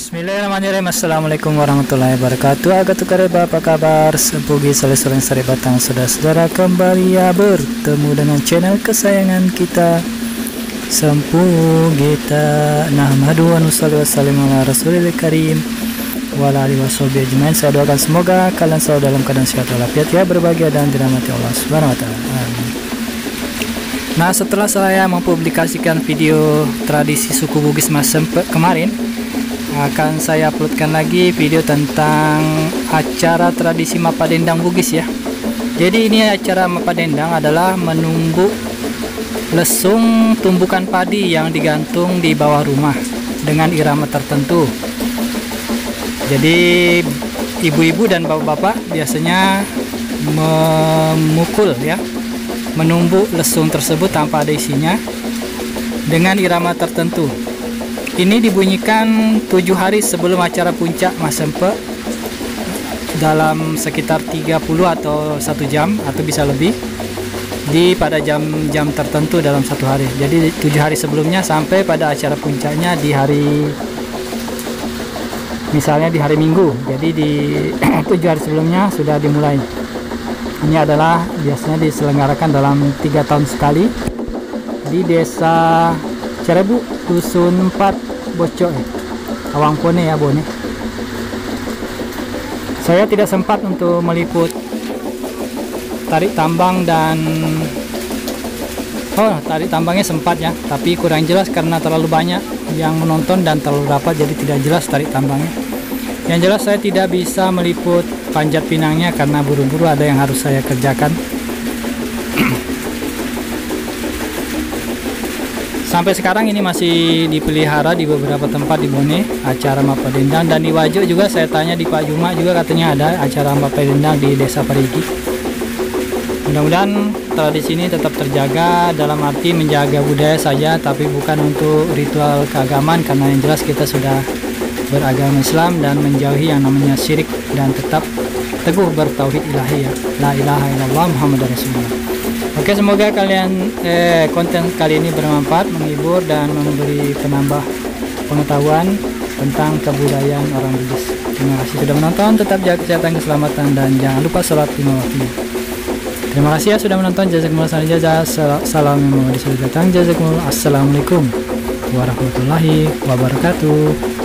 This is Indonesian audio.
Bismillahirrahmanirrahim. Assalamualaikum warahmatullahi wabarakatuh. Agatukariba, apa kabar? Sempugi sore-sore sari batang saudara-saudara, kembali ya bertemu dengan channel kesayangan kita Sempugita. Nahmadu wa nusalli wa sallim ala rasulil karim wa ala alihi washabihi ajmain. Saya doakan semoga kalian selalu dalam keadaan sehat walafiat ya, berbahagia dan dirahmati Allah Subhanahu wa taala. Amin. Nah, setelah saya mempublikasikan video tradisi suku Bugis Masempe kemarin, akan saya uploadkan lagi video tentang acara tradisi Mapadendang Bugis ya. Jadi ini acara Mapadendang adalah menumbuk lesung tumbukan padi yang digantung di bawah rumah dengan irama tertentu. Jadi ibu-ibu dan bapak-bapak biasanya memukul ya, menumbuk lesung tersebut tanpa ada isinya dengan irama tertentu. Ini dibunyikan 7 hari sebelum acara puncak Masempe dalam sekitar 30 atau 1 jam atau bisa lebih pada jam-jam tertentu dalam 1 hari. Jadi 7 hari sebelumnya sampai pada acara puncaknya di hari, misalnya di hari Minggu. Jadi di 7 hari sebelumnya sudah dimulai. Ini adalah biasanya diselenggarakan dalam 3 tahun sekali di desa Cerebu, Dusun 4, Bocok, Awangpone ya Bone. Saya tidak sempat untuk meliput tarik tambang dan tarik tambangnya sempat ya, tapi kurang jelas karena terlalu banyak yang menonton dan terlalu rapat, jadi tidak jelas tarik tambangnya. Yang jelas saya tidak bisa meliput panjat pinangnya karena buru-buru ada yang harus saya kerjakan. Sampai sekarang ini masih dipelihara di beberapa tempat di Bone acara Mapadendang, dan di Wajo juga saya tanya di Pak Juma juga katanya ada acara Mapadendang di Desa Parigi. Mudah-mudahan tradisi ini tetap terjaga dalam arti menjaga budaya saja, tapi bukan untuk ritual keagamaan, karena yang jelas kita sudah beragama Islam dan menjauhi yang namanya syirik dan tetap teguh bertauhid ilahi ya, la ilaha illallah Muhammadar Rasulullah. Oke, semoga kalian konten kali ini bermanfaat, menghibur dan memberi penambah pengetahuan tentang kebudayaan orang Bugis. Terima kasih sudah menonton, tetap jaga kesehatan, keselamatan, dan jangan lupa sholat 5 waktu. Terima kasih ya sudah menonton. Jazakumullah khairan jazaa. Salam yang mau disuruh datang. Jazakumullah. Assalamualaikum warahmatullahi wabarakatuh.